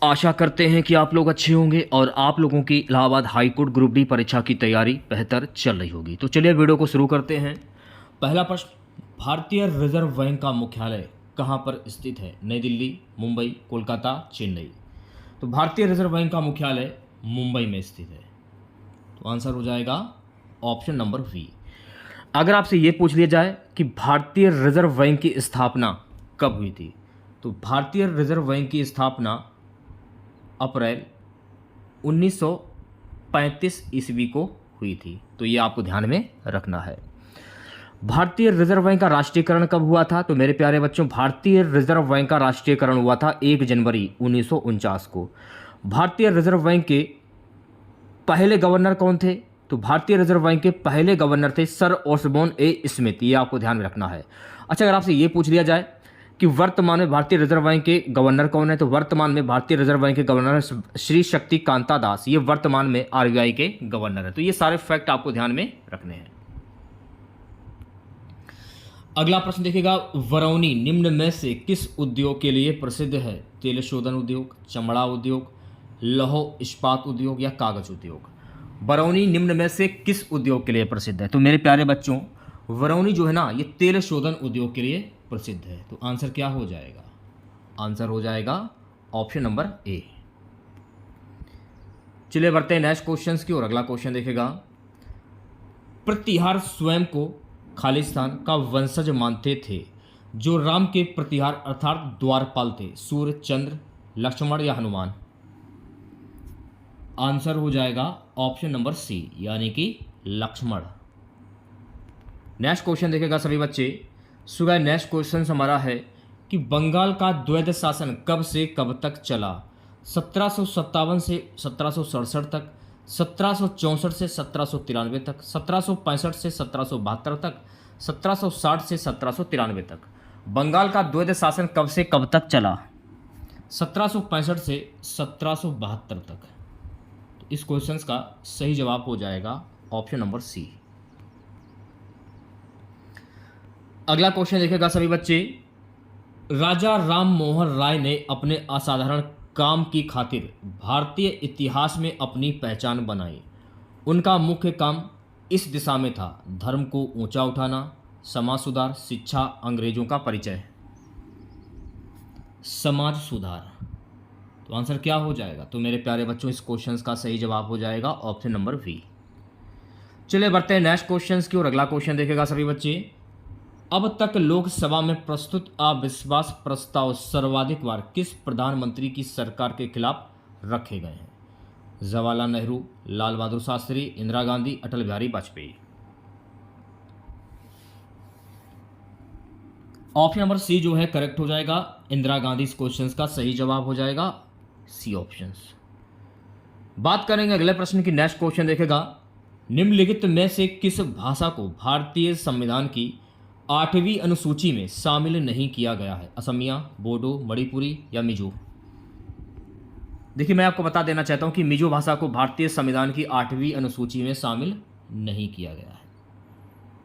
आशा करते हैं कि आप लोग अच्छे होंगे और आप लोगों की Allahabad high court group D परीक्षा की तैयारी बेहतर चल रही होगी। तो चलिए वीडियो को शुरू करते हैं। पहला प्रश्न, भारतीय रिजर्व बैंक का मुख्यालय कहाँ पर स्थित है? नई दिल्ली, मुंबई, कोलकाता, चेन्नई। तो भारतीय रिजर्व बैंक का मुख्यालय मुंबई में स्थित है। तो आंसर हो जाएगा ऑप्शन नंबर बी। अगर आपसे ये पूछ लिया जाए कि भारतीय रिजर्व बैंक की स्थापना कब हुई थी, तो भारतीय रिजर्व बैंक की स्थापना अप्रैल 1935 ईस्वी को हुई थी। तो ये आपको ध्यान में रखना है। भारतीय रिजर्व बैंक का राष्ट्रीयकरण कब हुआ था? तो मेरे प्यारे बच्चों, भारतीय रिजर्व बैंक का राष्ट्रीयकरण हुआ था 1 जनवरी 1949 को। भारतीय रिजर्व बैंक के पहले गवर्नर कौन थे? तो भारतीय रिजर्व बैंक के पहले गवर्नर थे सर ऑसबोर्न ए स्मिथ। ये आपको ध्यान में रखना है। अच्छा, अगर आपसे ये पूछ लिया जाए कि वर्तमान में भारतीय रिजर्व बैंक के गवर्नर कौन है, तो वर्तमान में भारतीय रिजर्व बैंक के गवर्नर श्री शक्ति कांता दास। ये वर्तमान में आरबीआई के गवर्नर है। तो ये सारे फैक्ट आपको ध्यान में रखने हैं। अगला प्रश्न देखिएगा, बरौनी निम्न में से किस उद्योग के लिए प्रसिद्ध है? तेल शोधन उद्योग, चमड़ा उद्योग, लौह इस्पात उद्योग या कागज उद्योग। बरौनी निम्न में से किस उद्योग के लिए प्रसिद्ध है? तो मेरे प्यारे बच्चों, बरौनी जो है ना, ये तेल शोधन उद्योग के लिए प्रसिद्ध है। तो आंसर क्या हो जाएगा? आंसर हो जाएगा ऑप्शन नंबर ए। चलिए बढ़ते हैं नेक्स्ट क्वेश्चंस की ओर। अगला क्वेश्चन देखेगा, प्रतिहार स्वयं को खालिस्तान का वंशज मानते थे जो राम के प्रतिहार अर्थात द्वारपाल थे? सूर्य, चंद्र, लक्ष्मण या हनुमान। आंसर हो जाएगा ऑप्शन नंबर सी, यानी कि लक्ष्मण। नेक्स्ट क्वेश्चन देखेगा सभी बच्चे। सुबह नेक्स्ट क्वेश्चन हमारा है कि बंगाल का द्वैध शासन कब से कब तक चला? 1757 से 1767 तक, 1764 से 1793 तक, 1765 से 1772 तक, 1760 से 1793 तक। बंगाल का द्वैध शासन कब से कब तक चला? 1765 से 1772 तक। तो इस क्वेश्चन का सही जवाब हो जाएगा ऑप्शन नंबर सी। अगला क्वेश्चन देखेगा सभी बच्चे। राजा राम मोहन राय ने अपने असाधारण काम की खातिर भारतीय इतिहास में अपनी पहचान बनाई। उनका मुख्य काम इस दिशा में था: धर्म को ऊंचा उठाना, समाज सुधार, शिक्षा, अंग्रेजों का परिचय। समाज सुधार। तो आंसर क्या हो जाएगा? तो मेरे प्यारे बच्चों, इस क्वेश्चन का सही जवाब हो जाएगा ऑप्शन नंबर बी। चलिए बढ़ते हैं नेक्स्ट क्वेश्चन की ओर। अगला क्वेश्चन देखेगा सभी बच्चे। अब तक लोकसभा में प्रस्तुत अविश्वास प्रस्ताव सर्वाधिक बार किस प्रधानमंत्री की सरकार के खिलाफ रखे गए हैं? Jawaharlal Nehru, Lal Bahadur Shastri, Indira Gandhi, Atal Bihari Vajpayee. Option number C जो है करेक्ट हो जाएगा। इंदिरा गांधी इस क्वेश्चन का सही जवाब हो जाएगा, सी ऑप्शन। बात करेंगे अगले प्रश्न की। नेक्स्ट क्वेश्चन देखेगा, निम्नलिखित में से किस भाषा को भारतीय संविधान की 8वीं अनुसूची में शामिल नहीं किया गया है? असमिया, बोडो, मणिपुरी या मिजो। देखिए, मैं आपको बता देना चाहता हूं कि मिजो भाषा को भारतीय संविधान की 8वीं अनुसूची में शामिल नहीं किया गया है।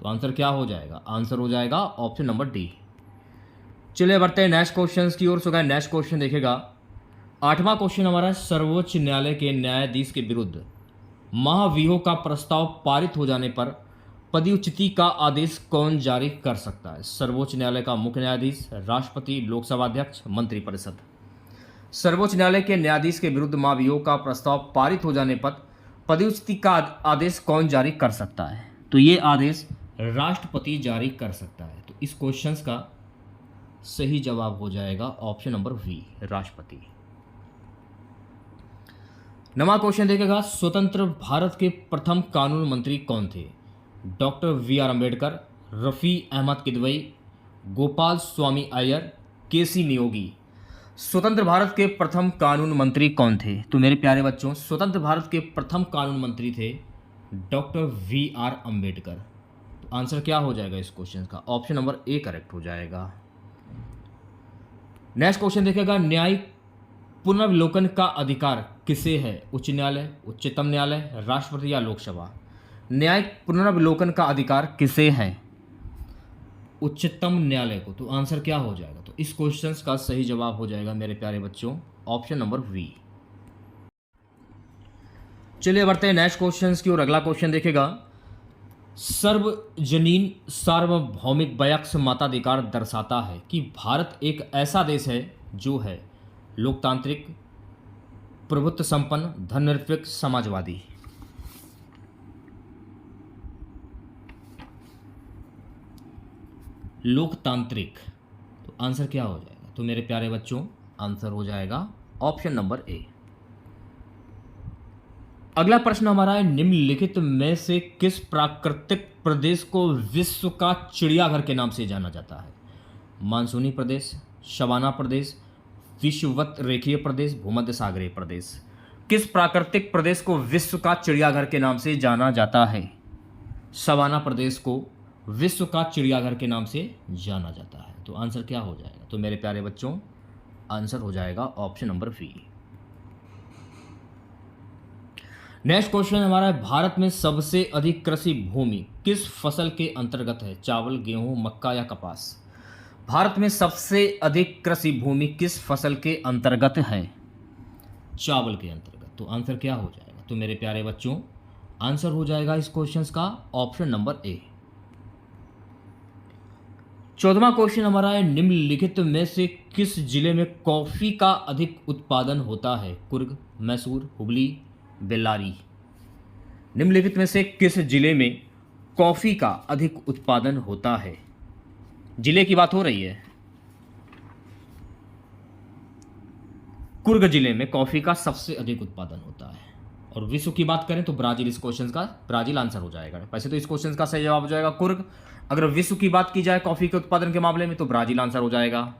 तो आंसर क्या हो जाएगा? आंसर हो जाएगा ऑप्शन नंबर डी। चलिए बढ़ते हैं नेक्स्ट क्वेश्चन की ओर। सो नेक्स्ट क्वेश्चन देखेगा, 8वां क्वेश्चन हमारा, सर्वोच्च न्यायालय के न्यायाधीश के विरुद्ध महाभियोग का प्रस्ताव पारित हो जाने पर पदच्युति का आदेश कौन जारी कर सकता है? सर्वोच्च न्यायालय का मुख्य न्यायाधीश, राष्ट्रपति, लोकसभा अध्यक्ष, मंत्रिपरिषद। सर्वोच्च न्यायालय के न्यायाधीश के विरुद्ध महाभियोग का प्रस्ताव पारित हो जाने पर पदच्युति का आदेश कौन जारी कर सकता है? तो ये आदेश राष्ट्रपति जारी कर सकता है। तो इस क्वेश्चन का सही जवाब हो जाएगा ऑप्शन नंबर बी, राष्ट्रपति। 9वां क्वेश्चन देखेगा, स्वतंत्र भारत के प्रथम कानून मंत्री कौन थे? Doctor V R. Ambedkar, Rafi Ahmed Kidwai, Gopal Swami Ayyar, K C. Neogy. स्वतंत्र भारत के प्रथम कानून मंत्री कौन थे? तो मेरे प्यारे बच्चों, स्वतंत्र भारत के प्रथम कानून मंत्री थे डॉक्टर वी.आर. अम्बेडकर। तो आंसर क्या हो जाएगा इस क्वेश्चन का? ऑप्शन नंबर ए करेक्ट हो जाएगा। नेक्स्ट क्वेश्चन देखेगा, न्यायिक पुनर्विलोकन का अधिकार किसे है? उच्च न्यायालय, उच्चतम न्यायालय, राष्ट्रपति या लोकसभा। न्यायिक पुनर्विलोकन का अधिकार किसे है? उच्चतम न्यायालय को। तो आंसर क्या हो जाएगा? तो इस क्वेश्चन का सही जवाब हो जाएगा मेरे प्यारे बच्चों, ऑप्शन नंबर वी। चलिए बढ़ते हैं नेक्स्ट क्वेश्चन की ओर। अगला क्वेश्चन देखेगा, सर्वजनीन सार्वभौमिक वयस्क मताधिकार दर्शाता है कि भारत एक ऐसा देश है जो है लोकतांत्रिक, प्रभुत्व संपन्न, धर्मनिरपेक्ष, समाजवादी। लोकतांत्रिक, तो आंसर क्या हो जाएगा? तो मेरे प्यारे बच्चों आंसर हो जाएगा ऑप्शन नंबर ए। अगला प्रश्न हमारा है, निम्नलिखित में से किस प्राकृतिक प्रदेश को विश्व का चिड़ियाघर के नाम से जाना जाता है? मानसूनी प्रदेश, सवाना प्रदेश, विषुवत रेखीय प्रदेश, भूमध्य सागरीय प्रदेश। किस प्राकृतिक प्रदेश को विश्व का चिड़ियाघर के नाम से जाना जाता है? सवाना प्रदेश को विश्व का चिड़ियाघर के नाम से जाना जाता है। तो आंसर क्या हो जाएगा? तो मेरे प्यारे बच्चों आंसर हो जाएगा option number B. Next question हमारा है, भारत में सबसे अधिक कृषि भूमि किस फसल के अंतर्गत है? चावल, गेहूं, मक्का या कपास? भारत में सबसे अधिक कृषि भूमि किस फसल के अंतर्गत है? चावल के अंतर्गत। तो आंसर क्या हो जाएगा? तो मेरे प्यारे बच्चों आंसर हो जाएगा इस क्वेश्चन का ऑप्शन नंबर ए। 14वां क्वेश्चन हमारा है, निम्नलिखित में से किस जिले में कॉफी का अधिक उत्पादन होता है? कुर्ग, मैसूर, हुबली, बेल्लारी। निम्नलिखित में से किस जिले में कॉफी का अधिक उत्पादन होता है? जिले की बात हो रही है। कुर्ग जिले में कॉफी का सबसे अधिक उत्पादन होता है। और विश्व की बात करें तो ब्राजील, इस क्वेश्चन का ब्राजील आंसर हो जाएगा। वैसे तो इस क्वेश्चन का सही जवाब हो जाएगा कुर्ग। अगर विश्व की बात की जाए कॉफी के उत्पादन के मामले में तो ब्राजील आंसर हो जाएगा।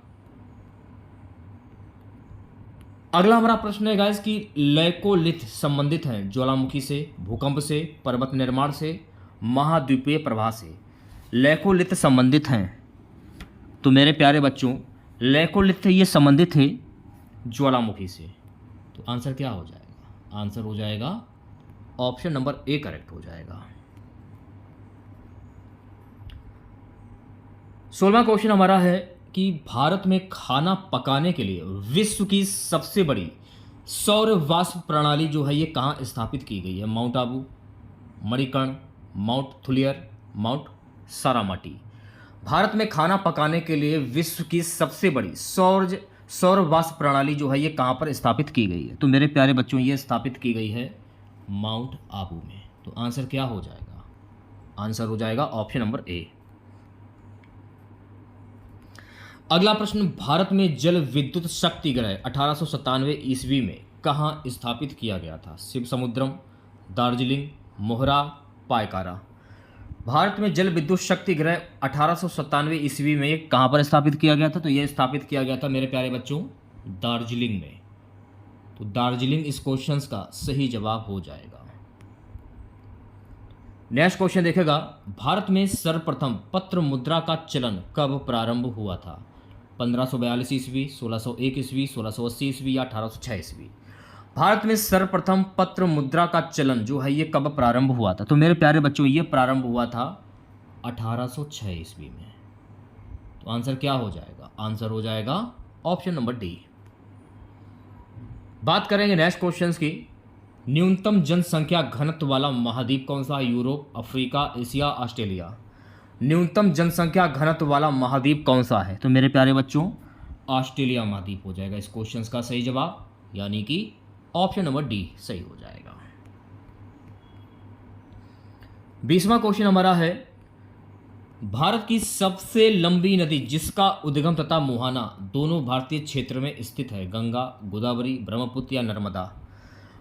अगला हमारा प्रश्न है गाइस कि लैकोलिथ संबंधित हैं ज्वालामुखी से, भूकंप से, पर्वत निर्माण से, महाद्वीपीय प्रवाह से। लैकोलिथ संबंधित हैं। तो मेरे प्यारे बच्चों लैकोलिथ ये संबंधित है ज्वालामुखी से। तो आंसर क्या हो जाएगा? आंसर हो जाएगा ऑप्शन नंबर ए करेक्ट हो जाएगा। 16वां क्वेश्चन हमारा है कि भारत में खाना पकाने के लिए विश्व की सबसे बड़ी सौर वाष्प प्रणाली जो है ये कहाँ स्थापित की गई है? Mount Abu, Manikaran, mount Thuillier, mount Saramati. Bharat में खाना पकाने के लिए विश्व की सबसे बड़ी सौर वाष्प प्रणाली जो है ये कहाँ पर स्थापित की गई है? तो मेरे प्यारे बच्चों ये स्थापित की गई है माउंट आबू में। तो आंसर क्या हो जाएगा? आंसर हो जाएगा ऑप्शन नंबर ए। अगला प्रश्न, भारत में जल विद्युत शक्ति ग्रह 1897 ईस्वी में कहाँ स्थापित किया गया था? शिव समुद्रम, दार्जिलिंग, मोहरा, पायकारा। भारत में जल विद्युत शक्ति ग्रह 1897 ईस्वी में कहाँ पर स्थापित किया गया था? तो यह स्थापित किया गया था मेरे प्यारे बच्चों दार्जिलिंग में। तो दार्जिलिंग इस क्वेश्चन का सही जवाब हो जाएगा। नेक्स्ट क्वेश्चन देखेगा, भारत में सर्वप्रथम पत्र मुद्रा का चलन कब प्रारंभ हुआ था? 1542 ईस्वी, 1601 ईस्वी, 1680 ईस्वी या 1806 ईस्वी। भारत में सर्वप्रथम पत्र मुद्रा का चलन जो है ये कब प्रारंभ हुआ था? तो मेरे प्यारे बच्चों ये प्रारंभ हुआ था 1806 ईस्वी में। तो आंसर क्या हो जाएगा? आंसर हो जाएगा ऑप्शन नंबर डी। बात करेंगे नेक्स्ट क्वेश्चंस की। न्यूनतम जनसंख्या घनत्व वाला महाद्वीप कौन सा? Europe, Africa, Asia, Australia. न्यूनतम जनसंख्या घनत्व वाला महाद्वीप कौन सा है? तो मेरे प्यारे बच्चों ऑस्ट्रेलिया महाद्वीप हो जाएगा इस क्वेश्चन का सही जवाब, यानी कि ऑप्शन नंबर डी सही हो जाएगा। 20वां क्वेश्चन हमारा है, भारत की सबसे लंबी नदी जिसका उद्गम तथा मुहाना दोनों भारतीय क्षेत्र में स्थित है? गंगा, गोदावरी, ब्रह्मपुत्र या नर्मदा।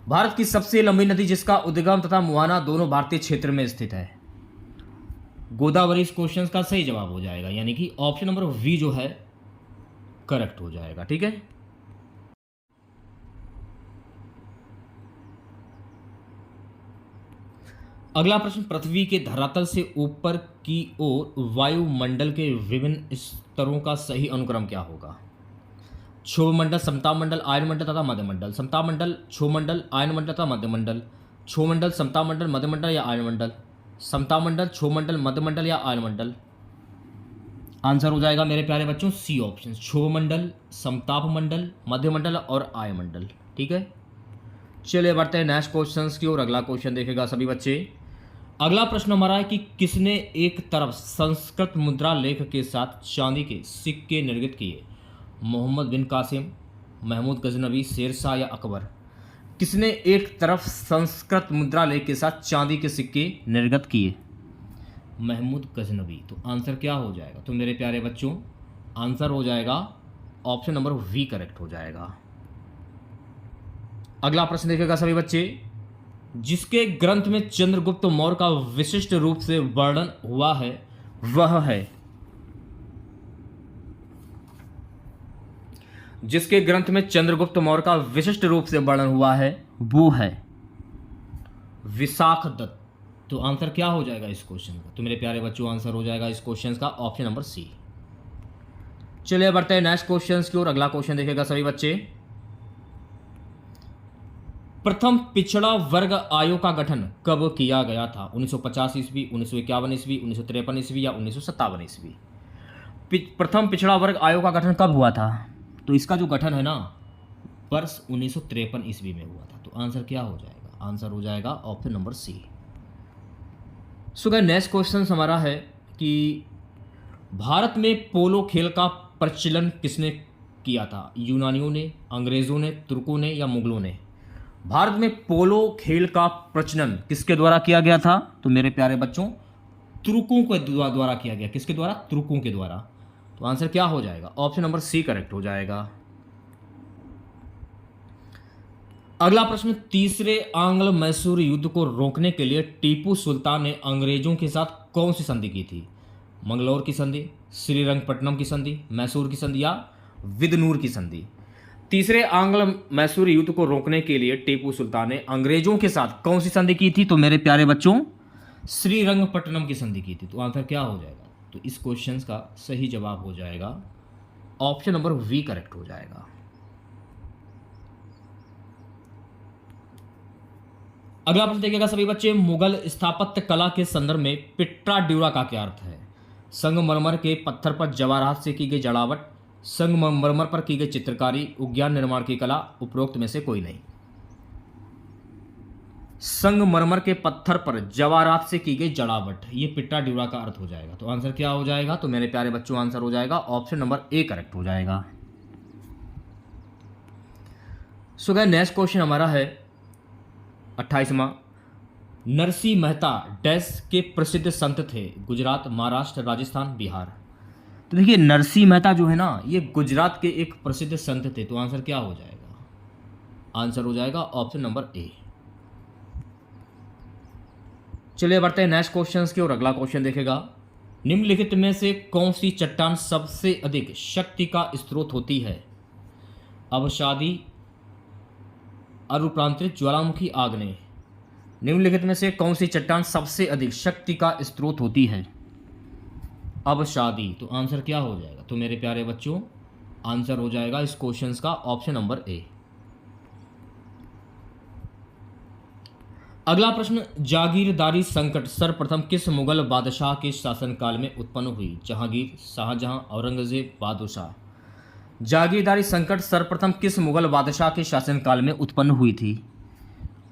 भारत की सबसे लंबी नदी जिसका उद्गम तथा मुहाना दोनों भारतीय क्षेत्र में स्थित है गोदावरी इस क्वेश्चन का सही जवाब हो जाएगा, यानी कि ऑप्शन नंबर वी जो है करेक्ट हो जाएगा। ठीक है। अगला प्रश्न, पृथ्वी के धरातल से ऊपर की ओर वायुमंडल के विभिन्न स्तरों का सही अनुक्रम क्या होगा? क्षोभमंडल, समतापमंडल, आयनमंडल तथा मध्यमंडल। समतापमंडल, क्षोभमंडल, आयनमंडल तथा मध्यमंडल। क्षोभमंडल, समतापमंडल, मध्यमंडल या आयनमंडल। समतापमंडल, क्षोभमंडल, मध्यमंडल या आयनमंडल। आंसर हो जाएगा मेरे प्यारे बच्चों सी ऑप्शन, क्षोभ मंडल, समताप मंडल, मध्य मंडल और आय मंडल। ठीक है, चलिए बढ़ते हैं नेक्स्ट क्वेश्चंस की ओर। अगला क्वेश्चन देखेगा सभी बच्चे। अगला प्रश्न हमारा है कि किसने एक तरफ संस्कृत मुद्रा लेख के साथ चांदी के सिक्के निर्मित किए? मोहम्मद बिन कासिम, महमूद गजनवी, शेरशाह या अकबर? किसने एक तरफ संस्कृत मुद्रा लेख के साथ चांदी के सिक्के निर्गत किए? महमूद गजनवी। तो आंसर क्या हो जाएगा? तो मेरे प्यारे बच्चों आंसर हो जाएगा ऑप्शन नंबर वी करेक्ट हो जाएगा। अगला प्रश्न देखेगा सभी बच्चे। जिसके ग्रंथ में चंद्रगुप्त मौर्य का विशिष्ट रूप से वर्णन हुआ है वह है? जिसके ग्रंथ में चंद्रगुप्त मौर्य का विशिष्ट रूप से वर्णन हुआ है वो है विशाख दत्त। तो आंसर क्या हो जाएगा इस क्वेश्चन का? तो मेरे प्यारे बच्चों आंसर हो जाएगा इस क्वेश्चन का ऑप्शन नंबर सी। चलिए बढ़ते हैं नेक्स्ट क्वेश्चन की ओर। अगला क्वेश्चन देखेगा सभी बच्चे। प्रथम पिछड़ा वर्ग आयोग का गठन कब किया गया था? 1950 ईस्वी, 1951 ईस्वी, 1953 ईस्वी या 1957 ईस्वी? प्रथम पिछड़ा वर्ग आयोग का गठन कब हुआ था? तो इसका जो गठन है ना वर्ष 1953 ईस्वी में हुआ था। तो आंसर क्या हो जाएगा? आंसर हो जाएगा option number C. So guys next question हमारा है कि भारत में पोलो खेल का प्रचलन किसने किया था? यूनानियों ने, अंग्रेजों ने, तुर्कों ने या मुगलों ने? भारत में पोलो खेल का प्रचलन किसके द्वारा किया गया था? तो मेरे प्यारे बच्चों तुर्कों के द्वारा किया गया। किसके द्वारा? तुर्कों के द्वारा। तो आंसर क्या हो जाएगा? ऑप्शन नंबर सी करेक्ट हो जाएगा। अगला प्रश्न। तीसरे आंग्ल मैसूर युद्ध को रोकने के लिए टीपू सुल्तान ने अंग्रेजों के साथ कौन सी संधि की थी? मंगलौर की संधि, श्रीरंगपट्टनम की संधि, मैसूर की संधि या विदनूर की संधि? तीसरे आंग्ल मैसूर युद्ध को रोकने के लिए टीपू सुल्तान ने अंग्रेजों के साथ कौन सी संधि की थी? तो मेरे प्यारे बच्चों श्रीरंगपट्टनम की संधि की थी। तो आंसर क्या हो जाएगा? तो इस क्वेश्चन का सही जवाब हो जाएगा ऑप्शन नंबर वी करेक्ट हो जाएगा। अगला प्रश्न देखिएगा सभी बच्चे। मुगल स्थापत्य कला के संदर्भ में पिट्टा ड्यूरा का क्या अर्थ है? संगमरमर के पत्थर पर जवाहरात से की गई जड़ावट, संगमरमर पर की गई चित्रकारी, उद्यान निर्माण की कला, उपरोक्त में से कोई नहीं। संगमरमर के पत्थर पर जवाहरात से की गई जड़ावट, ये पिट्टा ड्यूरा का अर्थ हो जाएगा। तो आंसर क्या हो जाएगा? तो मेरे प्यारे बच्चों आंसर हो जाएगा ऑप्शन नंबर ए करेक्ट हो जाएगा। सो गाइस नेक्स्ट क्वेश्चन हमारा है 28वां। नरसिंह मेहता डैश के प्रसिद्ध संत थे? गुजरात, महाराष्ट्र, राजस्थान, बिहार? तो देखिए नरसिंह मेहता जो है ना ये गुजरात के एक प्रसिद्ध संत थे। तो आंसर क्या हो जाएगा? आंसर हो जाएगा ऑप्शन नंबर ए। चलिए बढ़ते हैं नेक्स्ट क्वेश्चन की ओर। अगला क्वेश्चन देखेगा। निम्नलिखित में से कौन सी चट्टान सबसे अधिक शक्ति का स्रोत होती है? अवसादी, अरूप्रांतरित, ज्वालामुखी, आग्नेय? निम्नलिखित में से कौन सी चट्टान सबसे अधिक शक्ति का स्रोत होती है? अवसादी। तो आंसर क्या हो जाएगा? तो मेरे प्यारे बच्चों आंसर हो जाएगा इस क्वेश्चन का ऑप्शन नंबर ए। अगला प्रश्न। जागीरदारी संकट सर्वप्रथम किस मुगल बादशाह के शासनकाल में उत्पन्न हुई? जहांगीर, शाहजहां, औरंगजेब, बहादुर शाह? जागीरदारी संकट सर्वप्रथम किस मुगल बादशाह के शासनकाल में उत्पन्न हुई थी?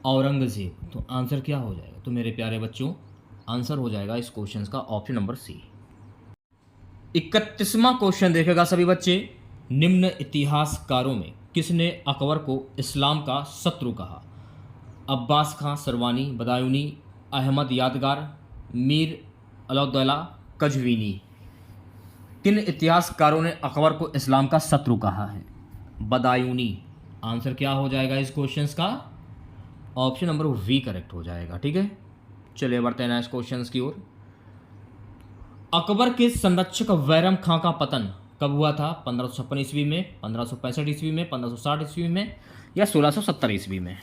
औरंगजेब। तो आंसर क्या हो जाएगा? तो मेरे प्यारे बच्चों आंसर हो जाएगा इस क्वेश्चन का ऑप्शन नंबर सी। 31वां क्वेश्चन देखेगा सभी बच्चे। निम्न इतिहासकारों में किसने अकबर को इस्लाम का शत्रु कहा? अब्बास खां सरवानी, बदायूनी, अहमद यादगार, मीर अलौद्दौला, कजवीनी? किन इतिहासकारों ने अकबर को इस्लाम का शत्रु कहा है? बदायूनी। आंसर क्या हो जाएगा इस क्वेश्चन का? ऑप्शन नंबर वी करेक्ट हो जाएगा। ठीक है, चलिए बढ़ते हैं नेक्स्ट क्वेश्चन की ओर। अकबर के संरक्षक बैरम खां का पतन कब हुआ था? 1556 ईस्वी में, 1565 ईस्वी में, 1560 ईस्वी में या 1670 ईस्वी में?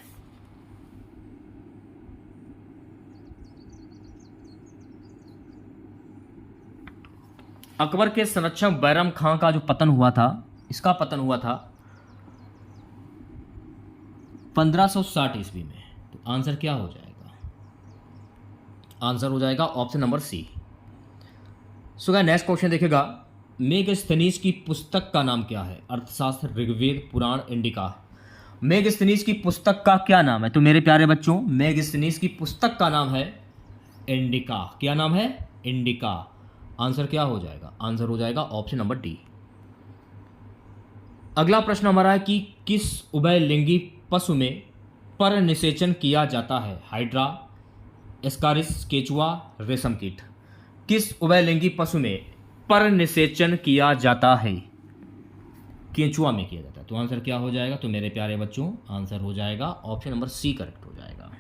अकबर के संरक्षक बैरम खां का जो पतन हुआ था, इसका पतन हुआ था 1560 ईस्वी में। तो आंसर क्या हो जाएगा? आंसर हो जाएगा option number C. So guys next question देखेगा। मेगस्थनीज की पुस्तक का नाम क्या है? अर्थशास्त्र, ऋग्वेद, पुराण, इंडिका। मेगस्थनीज की पुस्तक का क्या नाम है? तो मेरे प्यारे बच्चों, मेगस्थनीज की पुस्तक का नाम है इंडिका। क्या नाम है? इंडिका। आंसर क्या हो जाएगा? आंसर हो जाएगा ऑप्शन नंबर डी। अगला प्रश्न हमारा है कि किस उभयलिंगी पशु में पर निषेचन किया जाता है? हाइड्रा, एस्कारिस, केचुआ, रेशम कीट। किस उभयलिंगी पशु में पर निषेचन किया जाता है? केंचुआ में किया जाता है। तो आंसर क्या हो जाएगा? तो मेरे प्यारे बच्चों, आंसर हो जाएगा ऑप्शन नंबर सी करेक्ट हो जाएगा।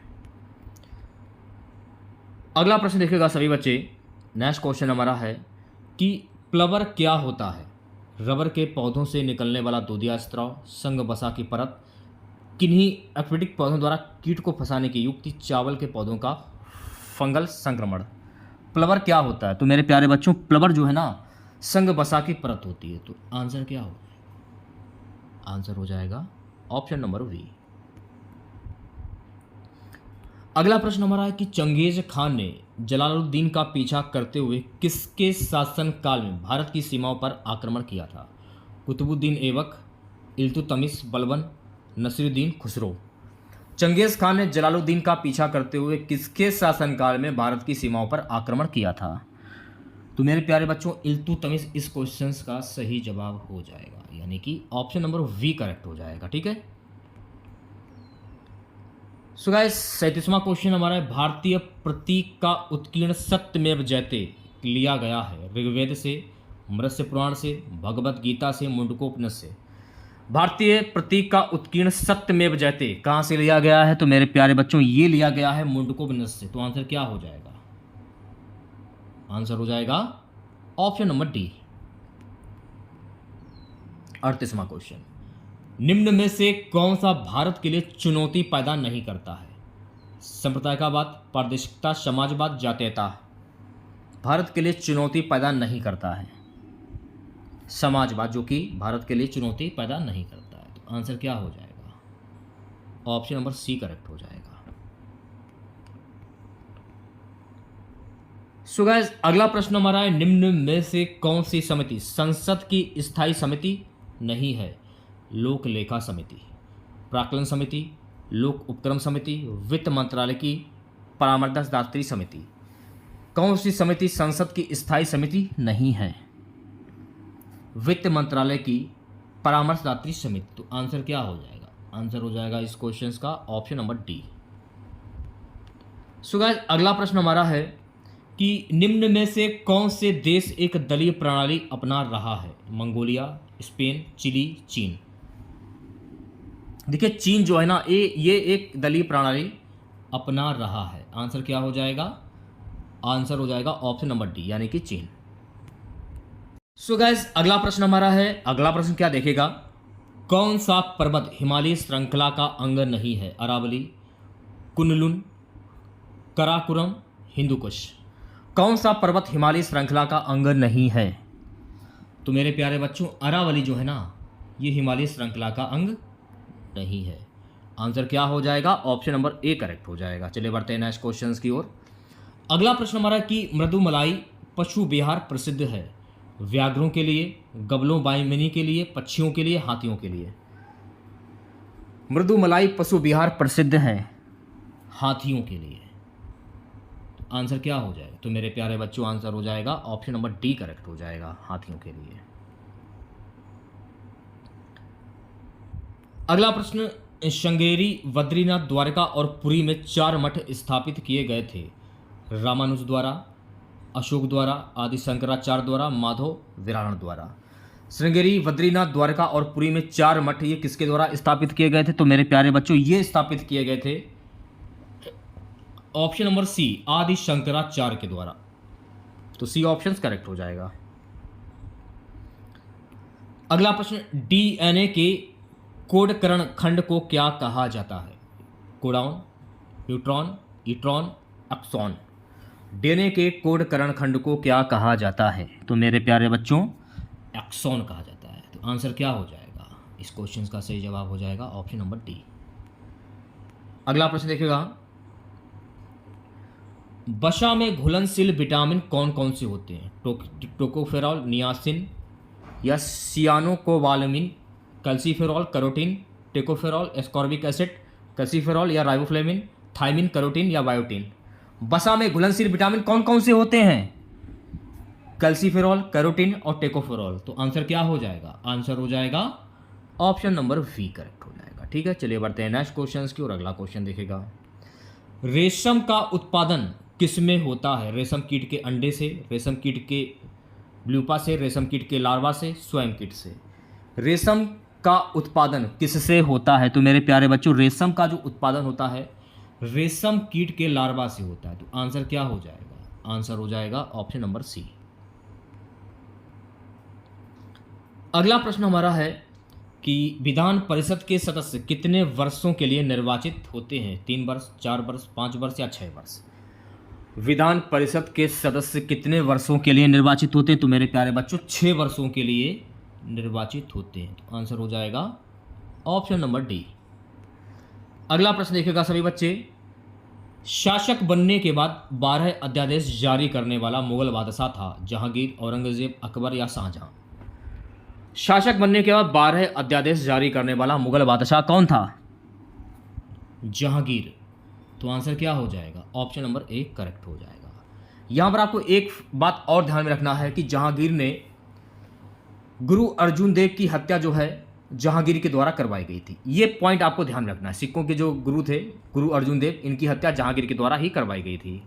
अगला प्रश्न देखिएगा सभी बच्चे। नेक्स्ट क्वेश्चन हमारा है कि प्लवर क्या होता है? रबर के पौधों से निकलने वाला दूधिया स्त्राव, संग बसा की परत, किन्हीं एक्वेटिक पौधों द्वारा कीट को फंसाने की युक्ति, चावल के पौधों का फंगल संक्रमण। प्लवर क्या होता है? तो मेरे प्यारे बच्चों, प्लवर जो है ना, संग बसा की परत होती है। तो आंसर क्या हो? आंसर हो जाएगा ऑप्शन नंबर बी। अगला प्रश्न हमारा है कि चंगेज खान ने जलालुद्दीन का पीछा करते हुए किसके शासन काल में भारत की सीमाओं पर आक्रमण किया था? कुतुबुद्दीन ऐबक, इल्तुतमिश, बलबन, नसीरुद्दीन, खुसरो। चंगेज खान ने जलालुद्दीन का पीछा करते हुए किसके शासनकाल में भारत की सीमाओं पर आक्रमण किया था? तो मेरे प्यारे बच्चों, इल्तुतमिश इस क्वेश्चन का सही जवाब हो जाएगा, यानी कि ऑप्शन नंबर वी करेक्ट हो जाएगा। ठीक है। सो गाइस, 37वां क्वेश्चन हमारा है, भारतीय प्रतीक का उत्कीर्ण सत्यमेव जयते लिया गया है? ऋग्वेद से, मत्स्य पुराण से, भगवत गीता से, मुंडकोपनिषद से। भारतीय प्रतीक का उत्कीर्ण सत्यमेव जयते कहाँ से लिया गया है? तो मेरे प्यारे बच्चों, ये लिया गया है मुंडकोपनिषद से। तो आंसर क्या हो जाएगा? आंसर हो जाएगा ऑप्शन नंबर डी। 38वां क्वेश्चन, निम्न में से कौन सा भारत के लिए चुनौती पैदा नहीं करता है? सांप्रदायिकवाद, प्रादेशिकता, समाजवाद, जातीयता। भारत के लिए चुनौती पैदा नहीं करता है समाजवाद, जो कि भारत के लिए चुनौती पैदा नहीं करता है। तो आंसर क्या हो जाएगा? ऑप्शन नंबर सी करेक्ट हो जाएगा। सो गाइस, अगला प्रश्न हमारा है, निम्न में से कौन सी समिति संसद की स्थायी समिति नहीं है? लोक लेखा समिति, प्राक्कलन समिति, लोक उपक्रम समिति, वित्त मंत्रालय की परामर्शदात्री समिति। कौन सी समिति संसद की स्थायी समिति नहीं है? वित्त मंत्रालय की परामर्शदात्री समिति। तो आंसर क्या हो जाएगा? आंसर हो जाएगा इस क्वेश्चन का ऑप्शन नंबर डी। सो गाइस, अगला प्रश्न हमारा है कि निम्न में से कौन से देश एक दलीय प्रणाली अपना रहा है? मंगोलिया, स्पेन, चिली, चीन। देखिए, चीन जो है ना, ये एक दलीय प्रणाली अपना रहा है। आंसर क्या हो जाएगा? आंसर हो जाएगा ऑप्शन नंबर डी, यानी कि चीन। सो गाइस, अगला प्रश्न हमारा है, अगला प्रश्न क्या देखेगा, कौन सा पर्वत हिमालय श्रृंखला का अंग नहीं है? अरावली, कुनलुन, कराकोरम, हिंदुकुश। कौन सा पर्वत हिमालय श्रृंखला का अंग नहीं है? तो मेरे प्यारे बच्चों, अरावली जो है ना, ये हिमालय श्रृंखला का अंग नहीं है। आंसर क्या हो जाएगा? ऑप्शन नंबर ए करेक्ट हो जाएगा। चलिए बढ़ते हैं नेक्स्ट क्वेश्चन की ओर। अगला प्रश्न हमारा कि मृदुमलाई पशु विहार प्रसिद्ध है? व्याघ्रों के लिए, गबलों बाइमिनी के लिए, पक्षियों के लिए, हाथियों के लिए। मृदुमलाई पशु विहार प्रसिद्ध है हाथियों के लिए। तो आंसर क्या हो जाएगा? तो मेरे प्यारे बच्चों, आंसर हो जाएगा ऑप्शन नंबर डी करेक्ट हो जाएगा, हाथियों के लिए। अगला प्रश्न, श्रृंगेरी, बद्रीनाथ, द्वारका और पुरी में 4 मठ स्थापित किए गए थे? रामानुज द्वारा, अशोक द्वारा, आदि शंकराचार्य द्वारा, माधव विराण द्वारा। श्रृंगेरी, बद्रीनाथ, द्वारका और पुरी में 4 मठ ये किसके द्वारा स्थापित किए गए थे? तो मेरे प्यारे बच्चों, ये स्थापित किए गए थे ऑप्शन नंबर सी, आदि शंकराचार्य के द्वारा। तो सी ऑप्शन करेक्ट हो जाएगा। अगला प्रश्न, डीएनए के कोडकरण खंड को क्या कहा जाता है? Codon, neutron, intron, exon. DNA के कोडकरण खंड को क्या कहा जाता है? तो मेरे प्यारे बच्चों, एक्सॉन कहा जाता है। तो आंसर क्या हो जाएगा? इस क्वेश्चन का सही जवाब हो जाएगा ऑप्शन नंबर डी। अगला प्रश्न देखिएगा, वसा में घुलनशील विटामिन कौन कौन से होते हैं? टोकोफेरॉल, नियासिन, या cyanocobalamin, calciferol, carotene, tocopherol, ascorbic acid, calciferol या राइबोफ्लेविन, थायमिन, कैरोटीन या बायोटीन। वसा में घुलनशील विटामिन कौन कौन से होते हैं? कैल्सीफेरॉल, कैरोटीन और टेकोफेरॉल। तो आंसर क्या हो जाएगा? आंसर हो जाएगा ऑप्शन नंबर वी करेक्ट हो जाएगा। ठीक है, चलिए बढ़ते हैं नेक्स्ट क्वेश्चन की और अगला क्वेश्चन देखेगा। रेशम का उत्पादन किसमें होता है? रेशम कीट के अंडे से, रेशम कीट के ब्लूपा से, रेशम कीट के लार्वा से, स्वयं कीट से। रेशम का उत्पादन किससे होता है? तो मेरे प्यारे बच्चों, रेशम का जो उत्पादन होता है रेशम कीट के लार्वा से होता है। तो आंसर क्या हो जाएगा? आंसर हो जाएगा ऑप्शन नंबर सी। अगला प्रश्न हमारा है कि विधान परिषद के सदस्य कितने वर्षों के लिए निर्वाचित होते हैं? 3 वर्ष, 4 वर्ष, 5 वर्ष या 6 वर्ष? विधान परिषद के सदस्य कितने वर्षों के लिए निर्वाचित होते हैं? तो मेरे प्यारे बच्चों 6 वर्षों के लिए निर्वाचित होते हैं। तो आंसर हो जाएगा ऑप्शन नंबर डी। अगला प्रश्न देखिएगा सभी बच्चे। शासक बनने के बाद 12 अध्यादेश जारी करने वाला मुगल बादशाह था? जहांगीर, औरंगजेब, अकबर या शाहजहां? शासक बनने के बाद 12 अध्यादेश जारी करने वाला मुगल बादशाह कौन था? जहांगीर। तो आंसर क्या हो जाएगा? ऑप्शन नंबर ए करेक्ट हो जाएगा। यहां पर आपको एक बात और ध्यान में रखना है कि जहांगीर ने गुरु अर्जुन देव की हत्या जो है जहांगीर के द्वारा करवाई गई थी। ये पॉइंट आपको ध्यान में रखना है। सिखों के जो गुरु थे गुरु अर्जुन देव, इनकी हत्या जहांगीर के द्वारा ही करवाई गई थी।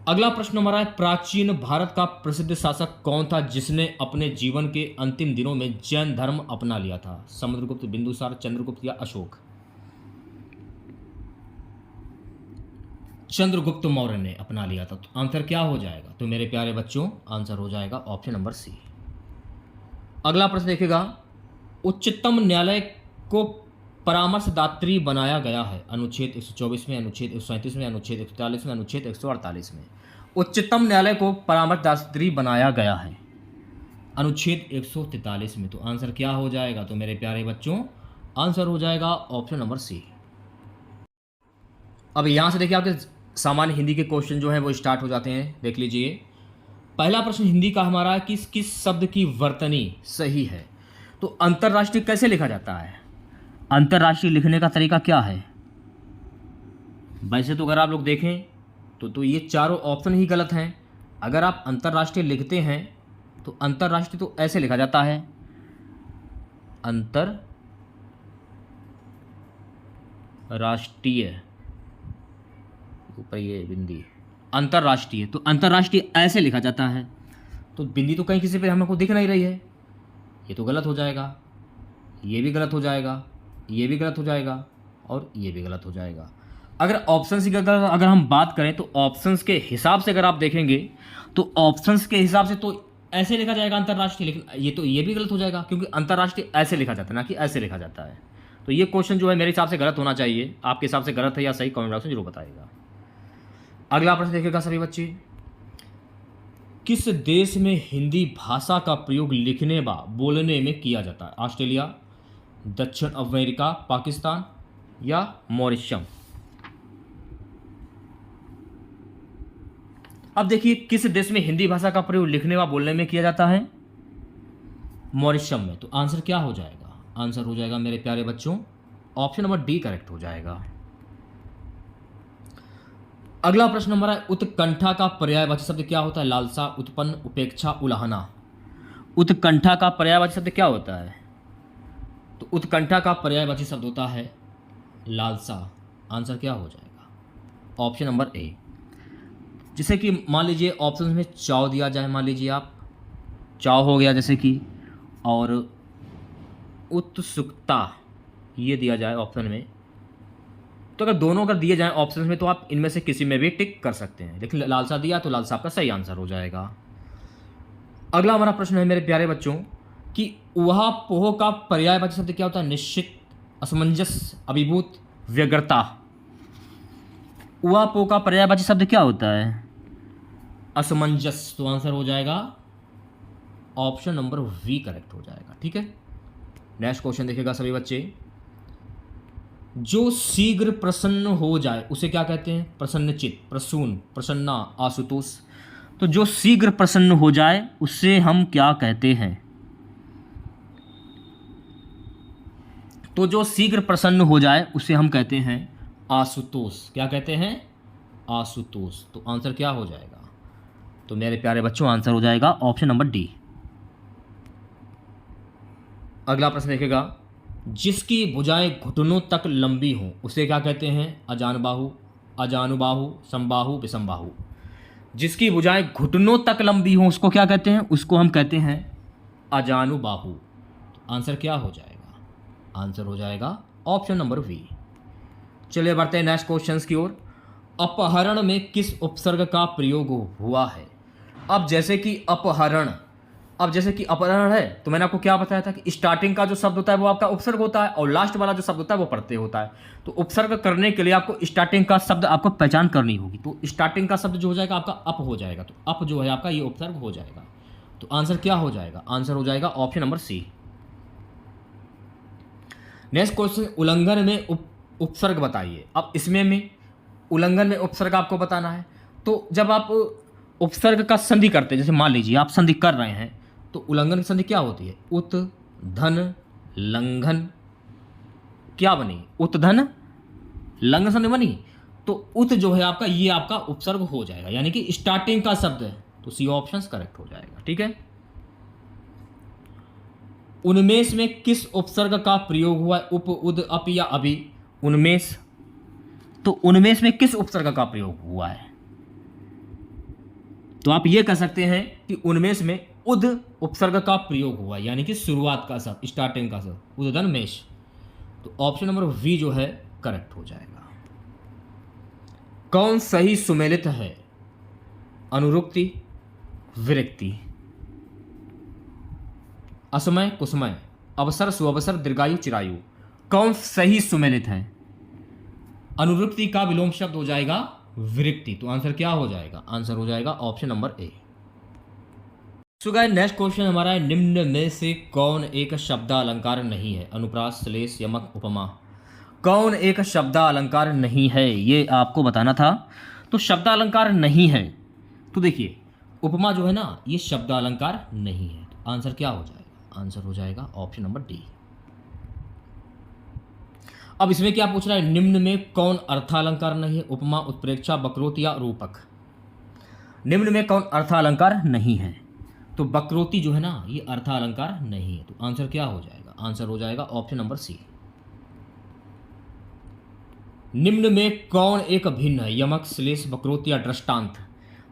अगला प्रश्न हमारा है, प्राचीन भारत का प्रसिद्ध शासक कौन था जिसने अपने जीवन के अंतिम दिनों में जैन धर्म अपना लिया था? समुद्रगुप्त, बिंदुसार, चंद्रगुप्त या अशोक? चंद्रगुप्त मौर्य ने अपना लिया था। तो आंसर क्या हो जाएगा? तो मेरे प्यारे बच्चों आंसर हो जाएगा ऑप्शन नंबर सी। अगला प्रश्न देखिएगा। उच्चतम न्यायालय को परामर्शदात्री बनाया गया है? अनुच्छेद 124 में, अनुच्छेद 137 में, अनुच्छेद 143 में, अनुच्छेद 148 में। उच्चतम न्यायालय को परामर्शदात्री बनाया गया है अनुच्छेद 143 में। तो आंसर क्या हो जाएगा? तो मेरे प्यारे बच्चों आंसर हो जाएगा ऑप्शन नंबर सी। अब यहाँ से देखिए आपके सामान्य हिंदी के क्वेश्चन जो हैं वो स्टार्ट हो जाते हैं। देख लीजिए, पहला प्रश्न हिंदी का हमारा है, किस किस शब्द की वर्तनी सही है? तो अंतर्राष्ट्रीय कैसे लिखा जाता है? अंतर्राष्ट्रीय लिखने का तरीका क्या है? वैसे तो अगर आप लोग देखें तो ये चारों ऑप्शन ही गलत हैं। अगर आप अंतर्राष्ट्रीय लिखते हैं तो अंतर्राष्ट्रीय तो ऐसे लिखा जाता है, अंतर्राष्ट्रीय, ऊपर ये बिंदी, अंतर्राष्ट्रीय, तो अंतर्राष्ट्रीय ऐसे लिखा जाता है। तो बिंदी तो कहीं किसी पे हमको दिख नहीं रही है, ये तो गलत हो जाएगा, ये भी गलत हो जाएगा, ये भी गलत हो जाएगा और ये भी गलत हो जाएगा। अगर ऑप्शंस की अगर हम बात करें तो ऑप्शंस के हिसाब से अगर आप देखेंगे तो ऑप्शंस के हिसाब से तो ऐसे लिखा जाएगा अंतर्राष्ट्रीय, लेकिन ये भी गलत हो जाएगा क्योंकि अंतर्राष्ट्रीय ऐसे लिखा जाता है ना कि ऐसे लिखा जाता है। तो ये क्वेश्चन जो है मेरे हिसाब से गलत होना चाहिए। आपके हिसाब से गलत है या सही, कमेंट बॉक्स में जरूर बताइएगा। अगला प्रश्न देखिएगा सभी बच्चे। किस देश में हिंदी भाषा का प्रयोग लिखने व बोलने में किया जाता है? ऑस्ट्रेलिया, दक्षिण अमेरिका, पाकिस्तान या मॉरिशस? अब देखिए, किस देश में हिंदी भाषा का प्रयोग लिखने व बोलने में किया जाता है? मॉरिशस में। तो आंसर क्या हो जाएगा? आंसर हो जाएगा मेरे प्यारे बच्चों ऑप्शन नंबर डी करेक्ट हो जाएगा। अगला प्रश्न हमारा, उत्कंठा का पर्यायवाची शब्द क्या होता है? लालसा, उत्पन्न, उपेक्षा, उलाहना। उत्कंठा का पर्यायवाची शब्द क्या होता है? तो उत्कंठा का पर्यायवाची शब्द होता है लालसा। आंसर क्या हो जाएगा? Option number A. जैसे कि मान लीजिए ऑप्शन में चाव दिया जाए, मान लीजिए आप चाव हो गया जैसे कि, और उत्सुकता ये दिया जाए ऑप्शन में, तो अगर दोनों अगर दिए जाएं ऑप्शन में तो आप इनमें से किसी में भी टिक कर सकते हैं, लेकिन लालसा दिया तो लालसा आपका सही आंसर हो जाएगा। अगला हमारा प्रश्न है मेरे प्यारे बच्चों कि उहा पोह का पर्यायवाची शब्द क्या होता है? निश्चित, असमंजस, अभिभूत, व्यग्रता। उहा पोह का पर्यायवाची शब्द क्या होता है? असमंजस। तो आंसर हो जाएगा ऑप्शन नंबर वी करेक्ट हो जाएगा। ठीक है, नेक्स्ट क्वेश्चन देखिएगा सभी बच्चे। जो शीघ्र प्रसन्न हो जाए उसे क्या कहते हैं? प्रसन्नचित, प्रसून, प्रसन्ना, आशुतोष, तो जो शीघ्र प्रसन्न हो जाए उससे हम क्या कहते हैं? तो जो शीघ्र प्रसन्न हो जाए उसे हम कहते हैं आशुतोष। क्या कहते हैं? आशुतोष। तो आंसर क्या हो जाएगा? तो मेरे प्यारे बच्चों आंसर हो जाएगा ऑप्शन नंबर डी। अगला प्रश्न देखेगा, जिसकी भुजाएं घुटनों तक लंबी हों उसे क्या कहते हैं? अजानुबाहु, अजानुबाहु, समबाहु, विषमबाहु। जिसकी भुजाएं घुटनों तक लंबी हों उसको क्या कहते हैं? उसको हम कहते हैं अजानुबाहु। तो आंसर क्या हो जाएगा? आंसर हो जाएगा ऑप्शन नंबर वी। चलिए बढ़ते हैं नेक्स्ट क्वेश्चंस की ओर। अपहरण में किस उपसर्ग का प्रयोग हुआ है? अब जैसे कि अपहरण है तो मैंने आपको क्या बताया था कि स्टार्टिंग का जो शब्द होता है वो आपका उपसर्ग होता है और लास्ट वाला जो शब्द होता है वो प्रत्यय होता है। तो उपसर्ग करने के लिए आपको स्टार्टिंग का शब्द आपको पहचान करनी होगी। तो स्टार्टिंग का शब्द जो हो जाएगा आपका अप हो जाएगा। तो अप जो है आपका ये उपसर्ग हो जाएगा। तो आंसर क्या हो जाएगा? आंसर हो जाएगा option number C. Next question, उल्लंघन में उपसर्ग बताइए। अब इसमें में उल्लंघन में उपसर्ग आपको बताना है। तो जब आप उपसर्ग का संधि करते हैं, जैसे मान लीजिए आप संधि कर रहे हैं, तो उल्लंघन की संधि क्या होती है? उत धन लंघन। क्या बनी? उत धन लंघन संधि बनी। तो उत जो है आपका ये आपका उपसर्ग हो जाएगा, यानी कि स्टार्टिंग का शब्द है। तो सी ऑप्शन करेक्ट हो जाएगा। ठीक है। उन्मेष में किस उपसर्ग का प्रयोग हुआ है? उप, उद, अप या अभी? उन्मेष। तो उन्मेष में किस उपसर्ग का प्रयोग हुआ है? तो आप ये कह सकते हैं कि उन्मेष में उद उपसर्ग का प्रयोग हुआ, यानी कि शुरुआत का शब्द, स्टार्टिंग का शब्द, उदधनमेष। तो ऑप्शन नंबर वी जो है करेक्ट हो जाएगा। कौन सही सुमेलित है? अनुरुक्ति, विरक्ति, असमय, कुसमय, अवसर, सुअवसर, दीर्घायु, चिरायु। कौन सही सुमेलित है? अनुवृत्ति का विलोम शब्द हो जाएगा विरक्ति। तो आंसर क्या हो जाएगा? आंसर हो जाएगा option number A. So guys next question हमारा है, निम्न में से कौन एक शब्दालंकार नहीं है? अनुप्रास, श्लेष, यमक, उपमा। कौन एक शब्दालंकार नहीं है ये आपको बताना था। तो शब्दालंकार नहीं है तो देखिए उपमा जो है ना ये शब्दालंकार नहीं है। तो आंसर क्या हो जाएगा? आंसर हो जाएगा ऑप्शन नंबर डी। अब इसमें क्या पूछ रहा है? निम्न में कौन अर्थालंकार नहीं है? उपमा, उत्प्रेक्षा, वक्रोक्ति या रूपक। निम्न में कौन अर्थालंकार नहीं है? तो वक्रोक्ति जो है ना ये अर्थालंकार नहीं है। तो आंसर क्या हो जाएगा? आंसर हो जाएगा ऑप्शन नंबर सी। निम्न में कौन एक भिन्न है? यमक, श्लेष, वक्रोक्ति या दृष्टांत।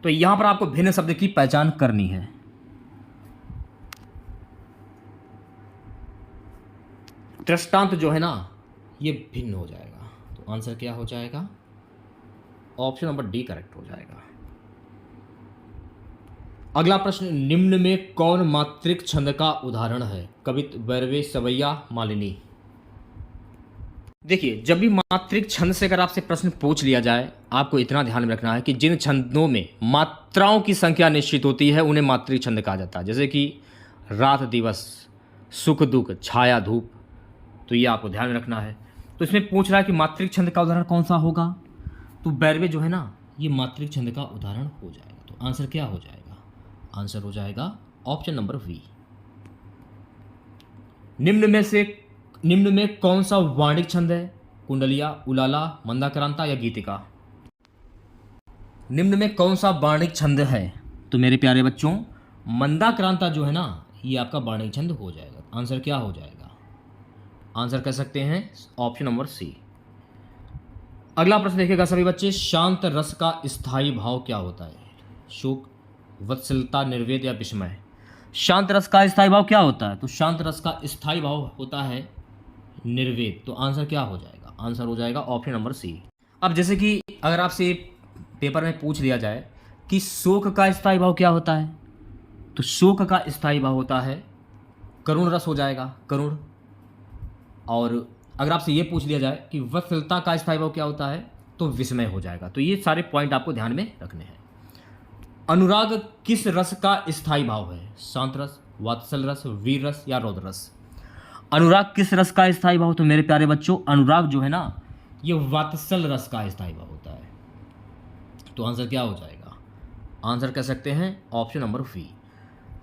तो यहां पर आपको भिन्न शब्द की पहचान करनी है। दृष्टांत जो है ना ये भिन्न हो जाएगा। तो आंसर क्या हो जाएगा? ऑप्शन नंबर डी करेक्ट हो जाएगा। अगला प्रश्न, निम्न में कौन मात्रिक छंद का उदाहरण है? कवित, वैरवे, सवैया, मालिनी। देखिए जब भी मात्रिक छंद से अगर आपसे प्रश्न पूछ लिया जाए आपको इतना ध्यान में रखना है कि जिन छंदों में मात्राओं की संख्या निश्चित होती है उन्हें मात्रिक छंद कहा जाता है। जैसे कि रात दिवस, सुख दुख, छाया धूप। तो ये आपको ध्यान में रखना है। तो इसमें पूछ रहा है कि मात्रिक छंद का उदाहरण कौन सा होगा? तो वैरवे जो है ना ये मात्रिक छंद का उदाहरण हो जाएगा। तो आंसर क्या हो जाएगा? आंसर हो जाएगा ऑप्शन नंबर वी। निम्न में कौन सा वाणिक छंद है? कुंडलिया, उलाला, मंदाक्रांता या गीतिका। निम्न में कौन सा वाणिक छंद है? तो मेरे प्यारे बच्चों मंदाक्रांता जो है ना ये आपका वाणिक छंद हो जाएगा। आंसर क्या हो जाएगा? आंसर कह सकते हैं ऑप्शन नंबर सी। अगला प्रश्न देखिएगा सभी बच्चे, शांत रस का स्थायी भाव क्या होता है? शोक, वत्सलता, निर्वेद या विस्मय। शांत रस का स्थायी भाव क्या होता है? तो शांत रस का स्थायी भाव होता है निर्वेद। तो आंसर क्या हो जाएगा? आंसर हो जाएगा ऑप्शन नंबर सी। अब जैसे कि अगर आपसे पेपर में पूछ लिया जाए कि शोक का स्थायी भाव क्या होता है, तो शोक का स्थायी भाव होता है करुण रस हो जाएगा, करुण। और अगर आपसे ये पूछ लिया जाए कि वत्सलता का स्थायी भाव क्या होता है तो विस्मय हो जाएगा। तो ये सारे पॉइंट आपको ध्यान में रखने हैं। अनुराग किस रस का स्थायी भाव है? शांत रस, वात्सल रस, वीर रस या रौद्र रस। अनुराग किस रस का स्थायी भाव? तो मेरे प्यारे बच्चों अनुराग जो है ना ये वात्सल रस का स्थायी भाव होता है। तो आंसर क्या हो जाएगा? आंसर कह सकते हैं ऑप्शन नंबर बी।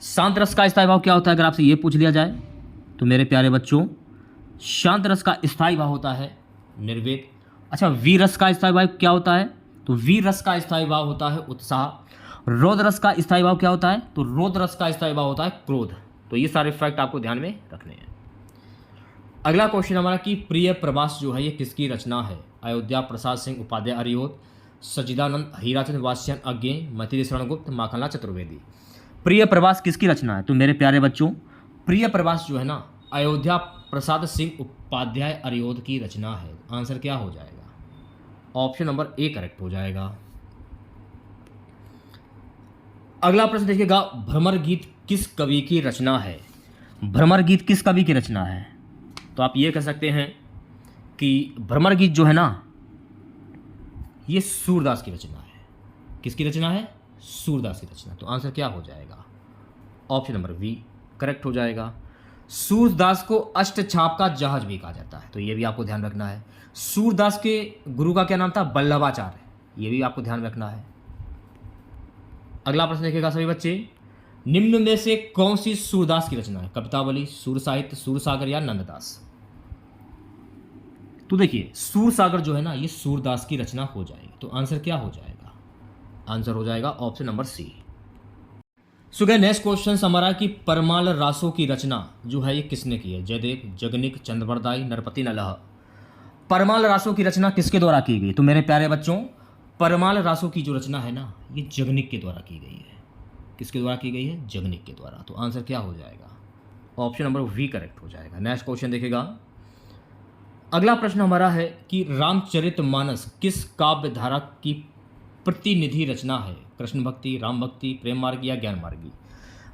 शांत रस का स्थायी भाव क्या होता है अगर आपसे ये पूछ लिया जाए तो मेरे प्यारे बच्चों, शांत रस का स्थायी भाव होता है निर्वेद। अच्छा, वीर रस का स्थायी भाव क्या होता है? तो वीर रस का स्थायी भाव होता है उत्साह। रौद्र रस का स्थायी भाव क्या होता है? तो रौद्र रस का स्थायी भाव होता है क्रोध। तो ये सारे फैक्ट आपको ध्यान में रखने हैं। अगला क्वेश्चन हमारा कि प्रिय प्रवास जो है ये किसकी रचना है? अयोध्या प्रसाद सिंह उपाध्याय अरियोत, सच्चिदानंद हीराचंद वात्स्यायन अज्ञे, मैथिली शरण गुप्त, माखनलाल चतुर्वेदी। प्रिय प्रवास किसकी रचना है? तो मेरे प्यारे बच्चों, प्रिय प्रवास जो है ना अयोध्या प्रसाद सिंह उपाध्याय अरियोत की रचना है। आंसर क्या हो जाएगा? ऑप्शन नंबर ए करेक्ट हो जाएगा। अगला प्रश्न देखिएगा, भ्रमर गीत किस कवि की रचना है? भ्रमर गीत किस कवि की रचना है? तो आप ये कह सकते हैं कि भ्रमर गीत जो है ना ये सूरदास की रचना है। किसकी रचना है? सूरदास की रचना। तो आंसर क्या हो जाएगा? ऑप्शन नंबर बी करेक्ट हो जाएगा। सूरदास को अष्टछाप का जहाज भी कहा जाता है, तो ये भी आपको ध्यान रखना है। सूरदास के गुरु का क्या नाम था? वल्लभाचार्य। ये भी आपको ध्यान रखना है। अगला प्रश्न देखिएगा सभी बच्चे, निम्न में से कौन सी सूरदास की रचना है? कवितावली, सूर साहित्य, सूरसागर या नंददास? तो देखिए सूरसागर जो है ना ये सूरदास की रचना हो जाएगी। तो आंसर क्या हो जाएगा? आंसर हो जाएगा ऑप्शन नंबर सी। सो गए नेक्स्ट क्वेश्चन हमारा कि परमाल रासों की रचना जो है ये किसने की है? जयदेव, जगनिक, चंद्रवरदाई, नरपति नलह। परमाल रासों की रचना किसके द्वारा की गई? तो मेरे प्यारे बच्चों, परमाल रासों की जो रचना है ना ये जगनिक के द्वारा की गई है। किसके द्वारा की गई है? जगनिक के द्वारा। तो आंसर क्या हो जाएगा? ऑप्शन नंबर वी करेक्ट हो जाएगा। नेक्स्ट क्वेश्चन देखिएगा। अगला प्रश्न हमारा है कि रामचरितमानस किस काव्य धारा की प्रतिनिधि रचना है? कृष्ण भक्ति, राम भक्ति, प्रेम मार्गी या ज्ञान मार्गी?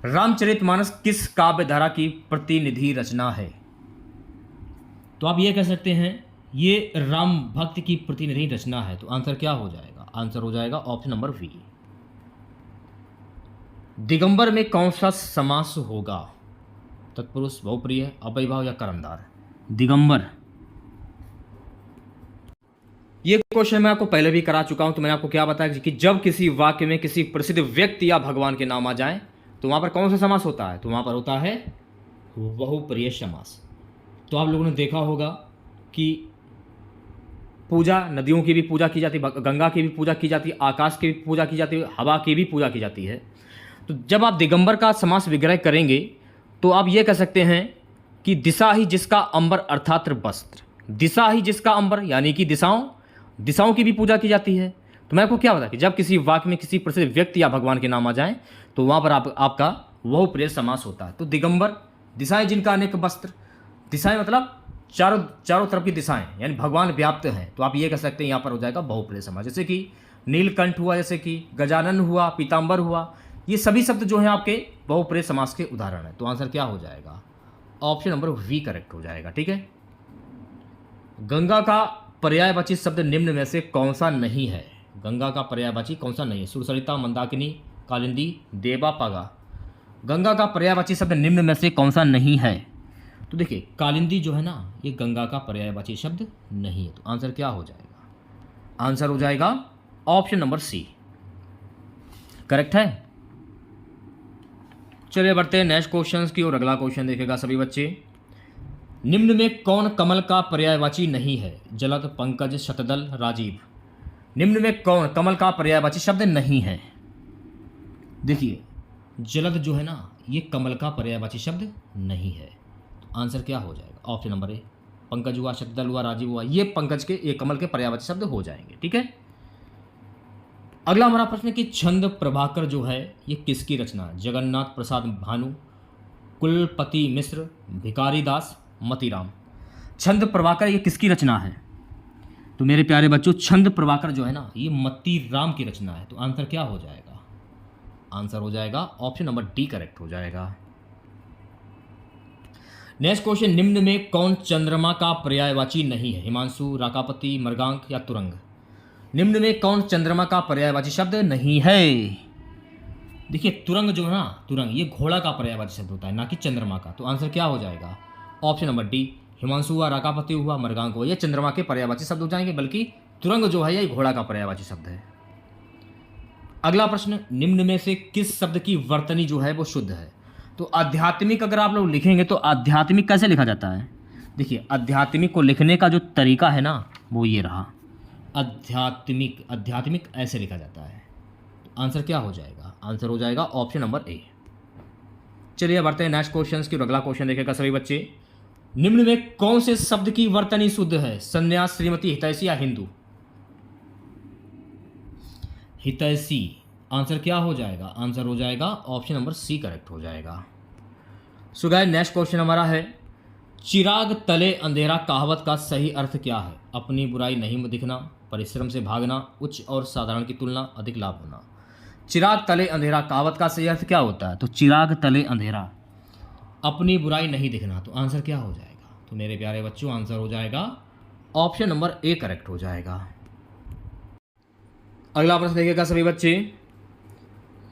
रामचरितमानस किस काव्य धारा की प्रतिनिधि रचना है? तो आप ये कह सकते हैं ये राम भक्ति की प्रतिनिधि रचना है। तो आंसर क्या हो जाएगा? आंसर हो जाएगा ऑप्शन नंबर बी। दिगंबर में कौन सा समास होगा? तत्पुरुष, बहुप्रिय, अव्ययभाव या कर्मधार? दिगंबर, ये क्वेश्चन मैं आपको पहले भी करा चुका हूं। तो मैंने आपको क्या बताया कि जब किसी वाक्य में किसी प्रसिद्ध व्यक्ति या भगवान के नाम आ जाए तो वहां पर कौन सा समास होता है? तो वहां पर होता है बहुप्रिय समास। तो आप लोगों ने देखा होगा कि पूजा, नदियों की भी पूजा की जाती है, गंगा की भी पूजा की जाती है, आकाश की भी पूजा की जाती है, हवा की भी पूजा की जाती है। तो जब आप दिगंबर का समास विग्रह करेंगे तो आप ये कह सकते हैं कि दिशा ही जिसका अंबर अर्थात वस्त्र, दिशा ही जिसका अंबर यानी कि दिशाओं की भी पूजा की जाती है। तो मैं आपको क्या बताया कि जब किसी वाक्य में किसी प्रसिद्ध व्यक्ति या भगवान के नाम आ जाएं तो वहां पर आपका बहुप्रिय समास होता है। तो दिगंबर, दिशाएं जिनका अनेक वस्त्र, दिशाएं मतलब चारों तरफ की दिशाएं यानी भगवान व्याप्त हैं। तो आप ये कह सकते हैं यहाँ पर हो जाएगा बहुप्रिय समास। जैसे कि नीलकंठ हुआ, जैसे कि गजानन हुआ, पीताम्बर हुआ, ये सभी शब्द जो हैं आपके बहुप्रिय समास के उदाहरण हैं। तो आंसर क्या हो जाएगा? ऑप्शन नंबर वी करेक्ट हो जाएगा। ठीक है। गंगा का पर्यायवाची शब्द निम्न में से कौन सा नहीं है? गंगा का पर्यायवाची कौन सा नहीं है? सुरसरिता, मंदाकिनी, कालिंदी, देवा, पागा। गंगा का पर्यायवाची शब्द निम्न में से कौन सा नहीं है? तो देखिए कालिंदी जो है ना ये गंगा का पर्यायवाची शब्द नहीं है। तो आंसर क्या हो जाएगा? आंसर हो जाएगा ऑप्शन नंबर सी करेक्ट है। चलिए बढ़ते हैं नेक्स्ट क्वेश्चन की और अगला क्वेश्चन देखेगा सभी बच्चे। निम्न में कौन कमल का पर्यायवाची नहीं है? जलद, पंकज, शतदल, राजीव। निम्न में कौन कमल का पर्यायवाची शब्द नहीं है? देखिए जलद जो है ना ये कमल का पर्यायवाची शब्द नहीं है। तो आंसर क्या हो जाएगा? Option number A. पंकज हुआ, शतदल हुआ, राजीव हुआ, ये पंकज के ये कमल के पर्यायवाची शब्द हो जाएंगे। ठीक है। अगला हमारा प्रश्न है कि छंद प्रभाकर जो है ये किसकी रचना है? जगन्नाथ प्रसाद भानु, कुलपति मिश्र, भिकारी दास, मतीराम। छंद प्रभाकर ये किसकी रचना है? तो मेरे प्यारे बच्चों छंद प्रभाकर जो है ना ये मतीराम की रचना है। तो आंसर क्या हो जाएगा? आंसर हो जाएगा ऑप्शन नंबर डी करेक्ट हो जाएगा। नेक्स्ट क्वेश्चन, निम्न में कौन चंद्रमा का पर्यायवाची नहीं है? हिमांशु, राकापति, मृगांक या तुरंग। निम्न में कौन चंद्रमा का पर्यायवाची शब्द नहीं है? देखिए तुरंग जो है ना, तुरंग ये घोड़ा का पर्यायवाची शब्द होता है ना कि चंद्रमा का। तो आंसर क्या हो जाएगा? Option number D. हिमांशु हुआ, राकापति हुआ, मृगांक हुआ, ये चंद्रमा के पर्यायवाची शब्द हो जाएंगे, बल्कि तुरंग जो है ये घोड़ा का पर्यायवाची शब्द है। अगला प्रश्न, निम्न में से किस शब्द की वर्तनी जो है वो शुद्ध है? तो आध्यात्मिक अगर आप लोग लिखेंगे तो आध्यात्मिक कैसे लिखा जाता है? देखिए, आध्यात्मिक को लिखने का जो तरीका है ना वो ये रहा, आध्यात्मिक, आध्यात्मिक ऐसे लिखा जाता है। तो आंसर क्या हो जाएगा? आंसर हो जाएगा ऑप्शन नंबर ए। चलिए बढ़ते हैं नेक्स्ट क्वेश्चन की ओर। अगला क्वेश्चन देखेगा सभी बच्चे, निम्न में कौन से शब्द की वर्तनी शुद्ध है? संन्यास, श्रीमती, हितैषी या हिंदू? हितैषी। आंसर क्या हो जाएगा? आंसर हो जाएगा ऑप्शन नंबर सी करेक्ट हो जाएगा। सो गाइस नेक्स्ट क्वेश्चन हमारा है, चिराग तले अंधेरा कहावत का सही अर्थ क्या है? अपनी बुराई नहीं दिखना, परिश्रम से भागना, उच्च और साधारण की तुलना, अधिक लाभ होना। चिराग तले अंधेरा कहावत का सही अर्थ क्या होता है? तो चिराग तले अंधेरा, अपनी बुराई नहीं दिखना। तो आंसर क्या हो जाएगा? तो मेरे प्यारे बच्चों आंसर हो जाएगा ऑप्शन नंबर ए करेक्ट हो जाएगा। अगला प्रश्न देखिएगा सभी बच्चे,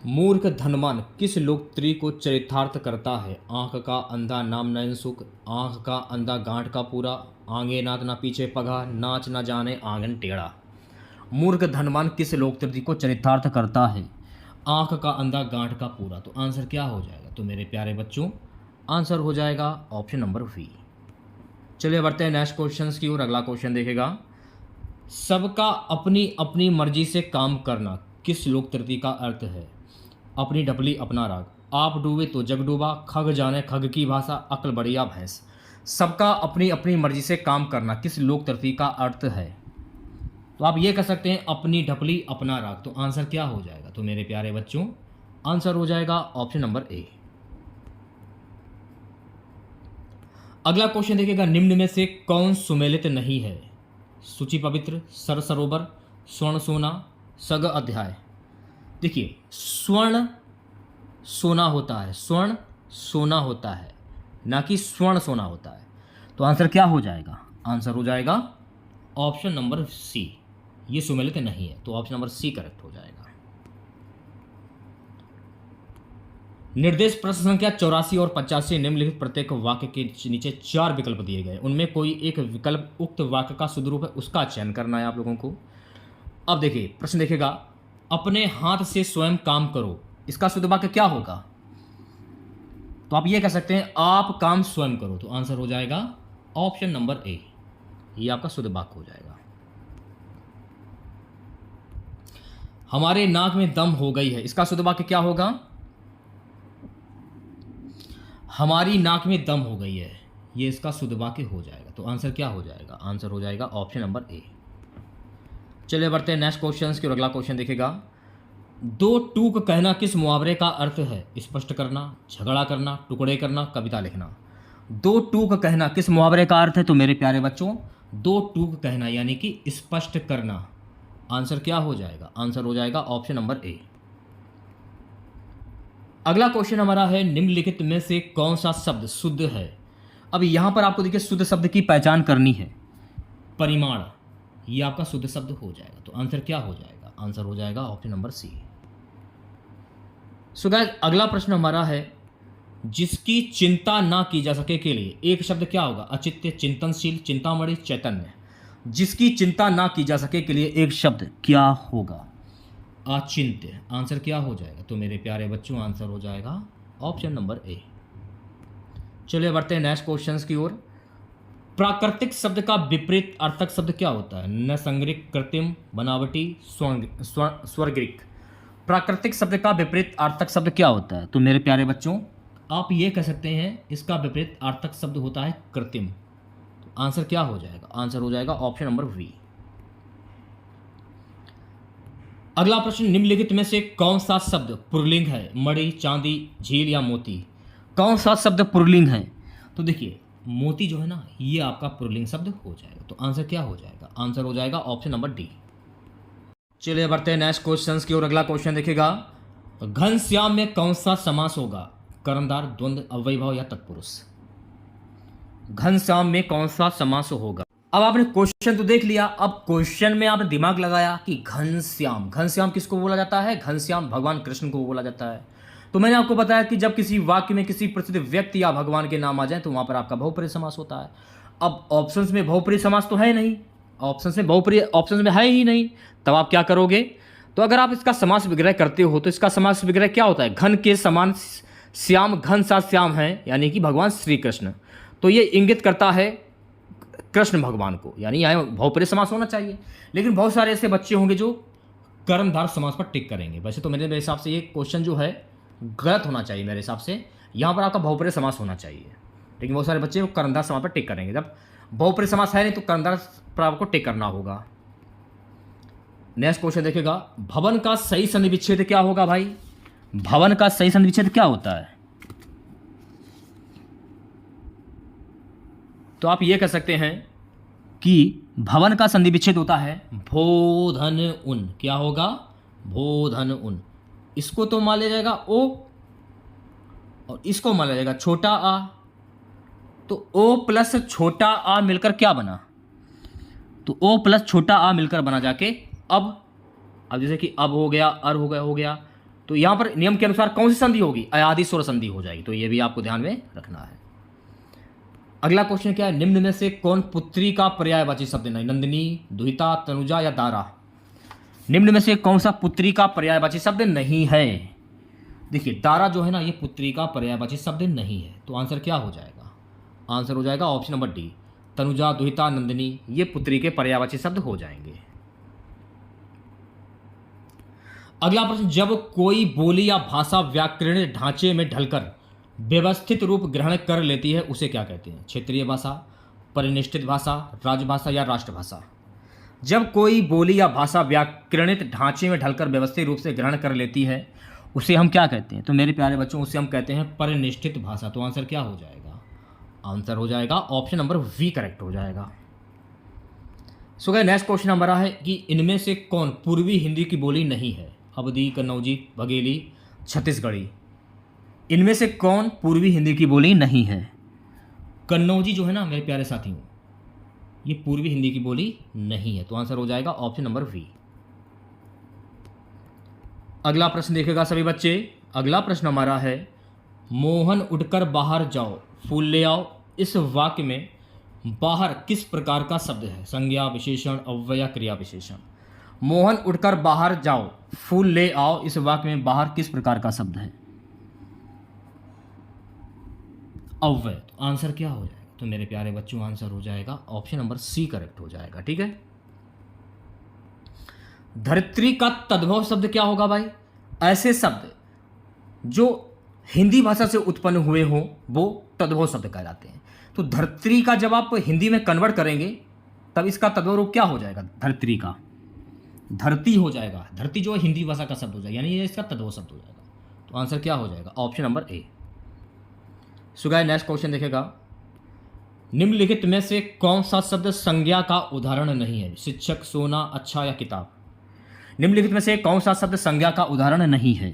मूर्ख धनवान किस लोकप्रिय को चरितार्थ करता है? आंख का अंधा नाम नयन सुख, आंख का अंधा गांठ का पूरा, आगे नाथ ना पीछे पगा, नाच ना जाने आंगन टेढ़ा। मूर्ख धनवान किस लोकप्रिय को चरितार्थ करता है? आंख का अंधा गांठ का पूरा। तो आंसर क्या हो जाएगा? तो मेरे प्यारे बच्चों आंसर हो जाएगा ऑप्शन नंबर बी। चलिए बढ़ते हैं नेक्स्ट क्वेश्चन की ओर। अगला क्वेश्चन देखेगा, सबका अपनी अपनी मर्जी से काम करना किस लोकतृति का अर्थ है? अपनी ढपली अपना राग, आप डूबे तो जग डूबा, खग जाने खग की भाषा, अक्ल बढ़िया भैंस। सबका अपनी अपनी मर्जी से काम करना किस लोकतृति का अर्थ है? तो आप ये कह सकते हैं अपनी ढपली अपना राग। तो आंसर क्या हो जाएगा? तो मेरे प्यारे बच्चों आंसर हो जाएगा ऑप्शन नंबर ए। अगला क्वेश्चन देखिएगा, निम्न में से कौन सुमेलित नहीं है? सूची पवित्र, सर सरोवर, स्वर्ण सोना, सग अध्याय। देखिए, स्वर्ण सोना होता है, स्वर्ण सोना होता है, ना कि स्वर्ण सोना होता है। तो आंसर क्या हो जाएगा? आंसर हो जाएगा ऑप्शन नंबर सी, ये सुमेलित नहीं है। तो ऑप्शन नंबर सी करेक्ट हो जाएगा। निर्देश प्रश्न संख्या 84 और 85 निम्नलिखित प्रत्येक वाक्य के नीचे 4 विकल्प दिए गए, उनमें कोई एक विकल्प उक्त वाक्य का शुद्ध रूप है, उसका चयन करना है आप लोगों को। अब देखिए प्रश्न देखेगा, अपने हाथ से स्वयं काम करो, इसका शुद्ध वाक्य क्या होगा? तो आप ये कह सकते हैं आप काम स्वयं करो। तो आंसर हो जाएगा ऑप्शन नंबर ए, ये आपका शुद्ध वाक्य हो जाएगा। हमारे नाक में दम हो गई है, इसका शुद्ध वाक्य क्या होगा? हमारी नाक में दम हो गई है, ये इसका शुद्ध वाक्य हो जाएगा। तो आंसर क्या हो जाएगा? आंसर हो जाएगा ऑप्शन नंबर ए। चलिए बढ़ते हैं नेक्स्ट क्वेश्चन की। अगला क्वेश्चन देखेगा, दो टूक कहना किस मुहावरे का अर्थ है? स्पष्ट करना, झगड़ा करना, टुकड़े करना, कविता लिखना। दो टूक कहना किस मुहावरे का अर्थ है? तो मेरे प्यारे बच्चों दो टूक कहना यानी कि स्पष्ट करना। आंसर क्या हो जाएगा? आंसर हो जाएगा ऑप्शन नंबर ए। अगला क्वेश्चन हमारा है, निम्नलिखित में से कौन सा शब्द शुद्ध है? अब यहां पर आपको देखिए शुद्ध शब्द की पहचान करनी है। परिमाण, ये आपका शुद्ध शब्द हो जाएगा। तो आंसर क्या हो जाएगा? आंसर हो जाएगा option number C. So guys अगला प्रश्न हमारा है, जिसकी चिंता ना की जा सके के लिए एक शब्द क्या होगा? अचित्य, चिंतनशील, चिंतामणि, चैतन्य। जिसकी चिंता ना की जा सके के लिए एक शब्द क्या होगा? अचिंत्य। आंसर क्या हो जाएगा? तो मेरे प्यारे बच्चों आंसर हो जाएगा ऑप्शन नंबर ए। चलिए बढ़ते हैं नेक्स्ट क्वेश्चंस की ओर। प्राकृतिक शब्द का विपरीत अर्थक शब्द क्या होता है? नैसर्गिक, कृत्रिम, बनावटी, स्वर्गिक। प्राकृतिक शब्द का विपरीत अर्थक शब्द क्या होता है? तो मेरे प्यारे बच्चों आप ये कह सकते हैं इसका विपरीत अर्थक शब्द होता है कृत्रिम। तो आंसर क्या हो जाएगा? आंसर हो जाएगा ऑप्शन नंबर बी। अगला प्रश्न, निम्नलिखित में से कौन सा शब्द पुल्लिंग है? मणि, चांदी, झील या मोती। कौन सा शब्द पुल्लिंग है? तो देखिए मोती जो है ना ये आपका पुल्लिंग शब्द हो जाएगा। तो आंसर क्या हो जाएगा? आंसर हो जाएगा ऑप्शन नंबर डी। चलिए बढ़ते हैं नेक्स्ट क्वेश्चंस की ओर। अगला क्वेश्चन देखिएगा, घनश्याम में कौन सा समास होगा? कर्मधार, द्वंद्व, अव्ययभाव या तत्पुरुष। घनश्याम में कौन सा समास होगा? अब आपने क्वेश्चन तो देख लिया, अब क्वेश्चन में आपने दिमाग लगाया कि घनश्याम, घनश्याम किसको बोला जाता है? घनश्याम भगवान कृष्ण को बोला जाता है। तो मैंने आपको बताया कि जब किसी वाक्य में किसी प्रसिद्ध व्यक्ति या भगवान के नाम आ जाए तो वहां पर आपका बहुप्रिय समास होता है। अब ऑप्शंस में बहुप्रिय समास तो है नहीं, ऑप्शंस में बहुप्रिय ऑप्शंस में है ही नहीं, तब आप क्या करोगे? तो अगर आप इसका समास विग्रह करते हो तो इसका समास विग्रह क्या होता है? घन के समान श्याम, घन सा श्याम है, यानी कि भगवान श्री कृष्ण। तो ये इंगित करता है कृष्ण भगवान को, यानी यहाँ बहुप्रिय समास होना चाहिए। लेकिन बहुत सारे ऐसे बच्चे होंगे जो कर्मधारय समास पर टिक करेंगे। वैसे तो मेरे हिसाब से ये क्वेश्चन जो है गलत होना चाहिए मेरे हिसाब से, यहाँ पर आपका बहुप्रिय समास होना चाहिए। लेकिन बहुत सारे बच्चे कर्मधारय समास पर टिक करेंगे, जब बहुप्रिय समास है नहीं तो कर्मधारय पर आपको टिक करना होगा। नेक्स्ट क्वेश्चन देखिएगा, भवन का सही संधि विच्छेद क्या होगा भाई? भवन का सही संधि विच्छेद क्या होता है? तो आप ये कह सकते हैं कि भवन का संधि विच्छेद होता है भो धन उन। क्या होगा? भो धन उन। इसको तो मान लिया जाएगा ओ और इसको मान लिया जाएगा छोटा आ। तो ओ प्लस छोटा आ मिलकर क्या बना? तो ओ प्लस छोटा आ मिलकर बना जाके अब जैसे कि अब हो गया, अर हो गया। तो यहाँ पर नियम के अनुसार कौन सी संधि होगी? अयादि स्वर संधि हो जाएगी। तो ये भी आपको ध्यान में रखना है। अगला क्वेश्चन क्या है? निम्न में से कौन पुत्री का पर्यायवाची शब्द नहीं? नंदिनी, दुहिता, तनुजा या दारा? निम्न में से कौन सा पुत्री का पर्यायवाची शब्द नहीं है? देखिए दारा जो है ना, ये पुत्री का पर्यायवाची शब्द नहीं है। तो आंसर क्या हो जाएगा? आंसर हो जाएगा ऑप्शन नंबर डी। तनुजा, दुहिता, नंदिनी ये पुत्री के पर्यायवाची शब्द हो जाएंगे। अगला प्रश्न, जब कोई बोली या भाषा व्याकरणिक ढांचे में ढलकर व्यवस्थित रूप ग्रहण कर लेती है उसे क्या कहते हैं? क्षेत्रीय भाषा, परिनिष्ठित भाषा, राजभाषा या राष्ट्रभाषा? जब कोई बोली या भाषा व्याकरणिक ढांचे में ढलकर व्यवस्थित रूप से ग्रहण कर लेती है उसे हम क्या कहते हैं? तो मेरे प्यारे बच्चों, उसे हम कहते हैं परिनिष्ठित भाषा। तो आंसर क्या हो जाएगा? आंसर हो जाएगा ऑप्शन नंबर वी करेक्ट हो जाएगा। सो गाइस नेक्स्ट क्वेश्चन हमारा है कि इनमें से कौन पूर्वी हिंदी की बोली नहीं है? अवधी, कन्नौजी, बघेली, छत्तीसगढ़ी। इनमें से कौन पूर्वी हिंदी की बोली नहीं है? कन्नौजी जो है ना मेरे प्यारे साथियों, ये पूर्वी हिंदी की बोली नहीं है। तो आंसर हो जाएगा ऑप्शन नंबर वी। अगला प्रश्न देखेगा सभी बच्चे। अगला प्रश्न हमारा है, मोहन उठकर बाहर जाओ, फूल ले आओ। इस वाक्य में बाहर किस प्रकार का शब्द है? संज्ञा, विशेषण, अव्यय या क्रिया विशेषण? मोहन उठकर बाहर जाओ, फूल ले आओ। इस वाक्य में बाहर किस प्रकार का शब्द है? अव्यय। तो आंसर क्या हो जाएगा? तो मेरे प्यारे बच्चों आंसर हो जाएगा ऑप्शन नंबर सी करेक्ट हो जाएगा। ठीक है। धरित्री का तद्भव शब्द क्या होगा भाई? ऐसे शब्द जो हिंदी भाषा से उत्पन्न हुए हो वो तद्भव शब्द कहलाते हैं। तो धरित्री का जब आप हिंदी में कन्वर्ट करेंगे तब इसका तद्भव रूप क्या हो जाएगा? धरित्री का धरती हो जाएगा। धरती जो है हिंदी भाषा का शब्द हो जाएगा, यानी ये इसका तद्भव शब्द हो जाएगा। तो आंसर क्या हो जाएगा? Option number A. So guys next question देखेगा, निम्नलिखित में से कौन सा शब्द संज्ञा का उदाहरण नहीं है? शिक्षक, सोना, अच्छा या किताब? निम्नलिखित में से कौन सा शब्द संज्ञा का उदाहरण नहीं है?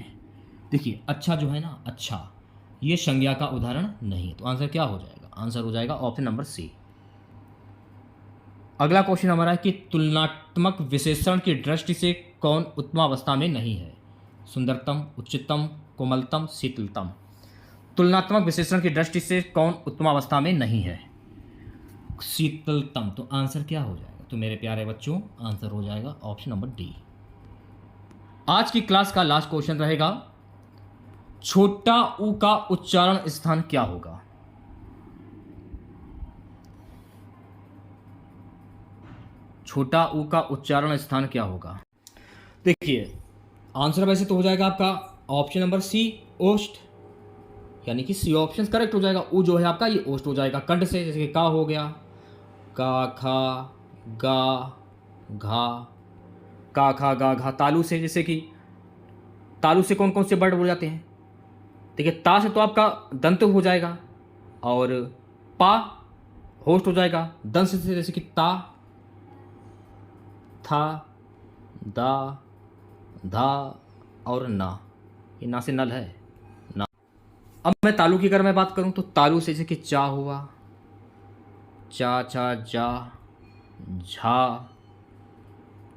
देखिए अच्छा जो है ना, अच्छा ये संज्ञा का उदाहरण नहीं है। तो आंसर क्या हो जाएगा? आंसर हो जाएगा ऑप्शन नंबर सी। अगला क्वेश्चन हमारा है कि तुलनात्मक विशेषण की दृष्टि से कौन उत्तमावस्था में नहीं है? सुंदरतम, उच्चतम, कोमलतम, शीतलतम? तुलनात्मक विशेषण की दृष्टि से कौन उत्तमावस्था में नहीं है? शीतलतम। तो आंसर क्या हो जाएगा? तो मेरे प्यारे बच्चों आंसर हो जाएगा ऑप्शन नंबर डी। आज की क्लास का लास्ट क्वेश्चन रहेगा, छोटा ऊ का उच्चारण स्थान क्या होगा? छोटा ऊ का उच्चारण स्थान क्या होगा? देखिए आंसर वैसे तो हो जाएगा आपका ऑप्शन नंबर सी, ओष्ठ, यानी कि सी ऑप्शन करेक्ट हो जाएगा। ऊ जो है आपका ये ओष्ठ हो जाएगा कंठ से, जैसे कि का हो गया, का, खा, गा, घा, का, खा, गा, घा। तालु से, जैसे कि तालु से कौन कौन से वर्ड बोल जाते हैं? देखिए ता से तो आपका दंत हो जाएगा और पा होस्ट हो जाएगा। दंत से जैसे कि ता, था, दा, धा और ना। ये ना से नल है ना। अब मैं तालु की अगर मैं बात करूं तो तालु से जैसे कि चा हुआ, चा, चा, जा, झा,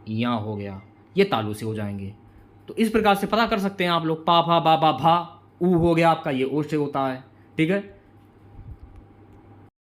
या हो गया, ये तालु से हो जाएंगे। तो इस प्रकार से पता कर सकते हैं आप लोग। पा, भा, बा, बा, भा, ऊ हो गया आपका, ये ओ से होता है। ठीक है।